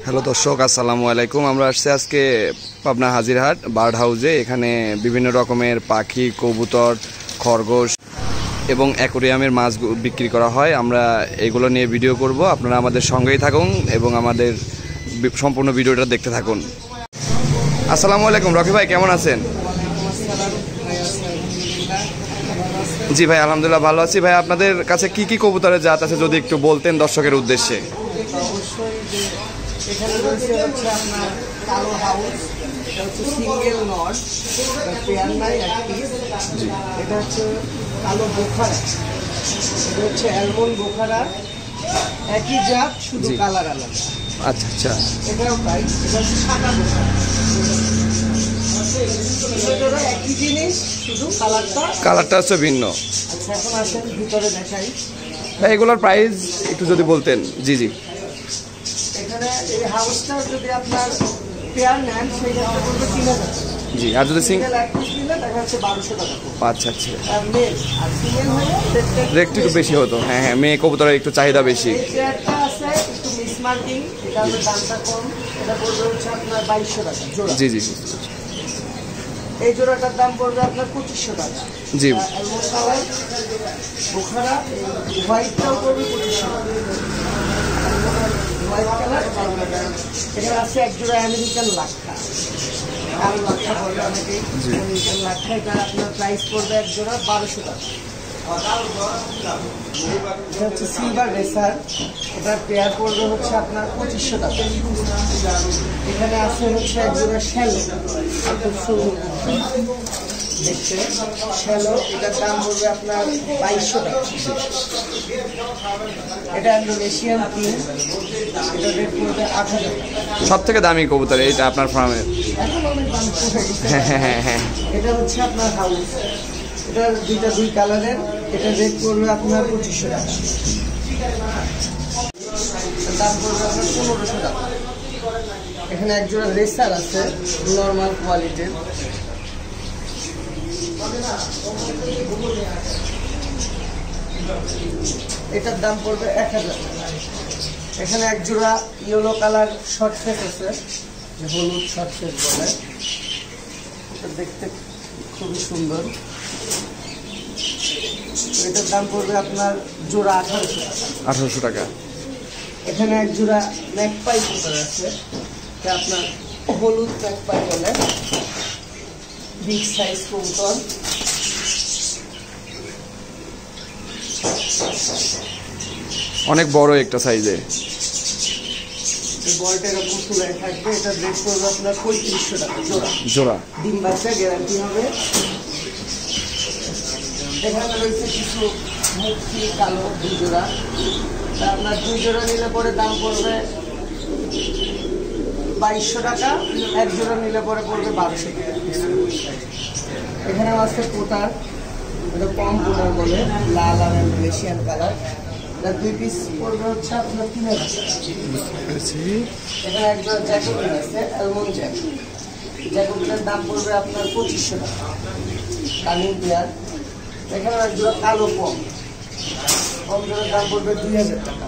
Hello দর্শক, আসসালামু আলাইকুম। আমরা আসছি আজকে পাবনা হাজিরহাট বার্ড হাউসে। এখানে বিভিন্ন রকমের পাখি, কবুতর, খরগোশ এবং অ্যাকোরিয়ামের মাছ বিক্রি করা হয়। আমরা এগুলো নিয়ে ভিডিও করব, আপনারা আমাদের সঙ্গেই থাকুন এবং আমাদের সম্পূর্ণ ভিডিওটা দেখতে থাকুন। আসসালামু আলাইকুম রকি ভাই, কেমন আছেন? জি ভাই, আলহামদুলিল্লাহ ভালো আছি। ভাই, আপনাদের কাছে কি কি কবুতরের জাত আছে যদি একটু বলতেন দর্শকের উদ্দেশ্যে। এখানে রয়েছে হচ্ছে আপনার কালো হাউস, এটা হচ্ছে সিঙ্গেল নট, পেয়ার নাই এক পিস। এটা হচ্ছে কালো বোখারা, এটা হচ্ছে অ্যালমন্ড বোখারা, একই জাত শুধু কালার আলাদা। আচ্ছা আচ্ছা, এটাও তাই। এটা হচ্ছে সাদা বোখারা, একই জিনিস শুধু কালারটা হচ্ছে ভিন্ন। আচ্ছা, এখন আসেন ভিতরে দেখাই। ভাই, এগুলোর প্রাইস একটু যদি বলতেন। জি জি, এখানে এই হাউসটা যদি আপনার পেয়ার নেন সেই ক্ষেত্রে পড়বে 3000 টাকা। জি, আর যদি সিঙ্গেল এক পিস নিলে দেখা যাচ্ছে 1200 টাকা। আচ্ছা আচ্ছা, আর মেল আর ফিমেল হলে রেটটা একটু বেশি হতো। হ্যাঁ হ্যাঁ, মেয়ে কবুতরের একটু চাহিদা বেশি। এই পেয়ারটা আছে একটু মিসমার্কিং, এটা হলো দামটা কম, এটা পড়বে হচ্ছে আপনার 2200 টাকা জোড়া। জি জি, এই জোড়াটার দাম পড়বে আপনার 2500 টাকা। জি, অ্যালমন্ড কালার বোখারা, হোয়াইটটাও পড়বে 2500 টাকা। White colour. এখানে আছে এক জোড়া আমেরিকান লাক্ষা, কালো লাক্ষা বলবে অনেকেই। আমেরিকান লাক্ষা, এটা আপনার প্রাইস পড়বে এক জোড়া 1200 টাকা। এটা হচ্ছে সিলভার রেসার, এটার পেয়ার পড়বে হচ্ছে আপনার 2500 টাকা। এখানে আছে হচ্ছে এক জোড়া শ্যালো, খুব সুন্দর দেখতে শ্যালো, এটার দাম পড়বে আপনার 2200 টাকা। এটা ইন্দোনেশিয়ান কিং, এটা রেট পড়বে 8000 টাকা। সব থেকে দামি কবুতর এটা আপনার ফার্মের। এখন অনেক দাম কমে গেছে। হ্যাঁ হ্যাঁ, এটা হচ্ছে আপনার হাউস, এটা দুই কালারের, এটা রেট পড়বে আপনার 2500 টাকা। দাম পড়বে আপনার 1500 টাকা। এখানে এক জোড়া রেসার আছে নর্মাল কোয়ালিটির, এটার দাম পড়বে 1000 টাকা। এখানে এক জোড়া ইয়েলো কালার শর্ট ফেস আছে, যে হলুদ শর্ট ফেস বলে, এটা দেখতে খুবই সুন্দর। এটার দাম পড়বে আপনার জোড়া 1800 টাকা। 1800 টাকা। এখানে এক জোড়া ম্যাকপাই কবুতর আছে, এটা আপনার হলুদ ম্যাকপাই বলে, বিগ সাইজ কবুতর। অনেক বড় একটা সাইজে। এই বলটা এরকম ফুলে থাকবে, এটা রেট পড়বে আপনার 3500 টাকা জোড়া। জোড়া ডিম বাচ্চা গ্যারান্টি হবে। এখানে রয়েছে কিছু মুক্তি কালো দুই জোড়া, তা আপনার 2 জোড়া নিলে পরে দাম পড়বে 2200 টাকা, এক জোড়া নিলে পরে পড়বে 1200 টাকা। এখানে আছে কোটার, এটা কম কোটার বলে, লাল আর ইন্দোনেশিয়ান কালার, এটা 2 পিস পড়বে হচ্ছে আপনার 3000 টাকা। এখানে এক জোড়া জ্যাকোবিন আছে, অ্যালমন্ড জ্যাকোবিনের দাম পড়বে আপনার 2500 টাকা, কালিং পেয়ার। এখানে এক জোড়া কালো কম জোড়ার দাম পড়বে 2000 টাকা।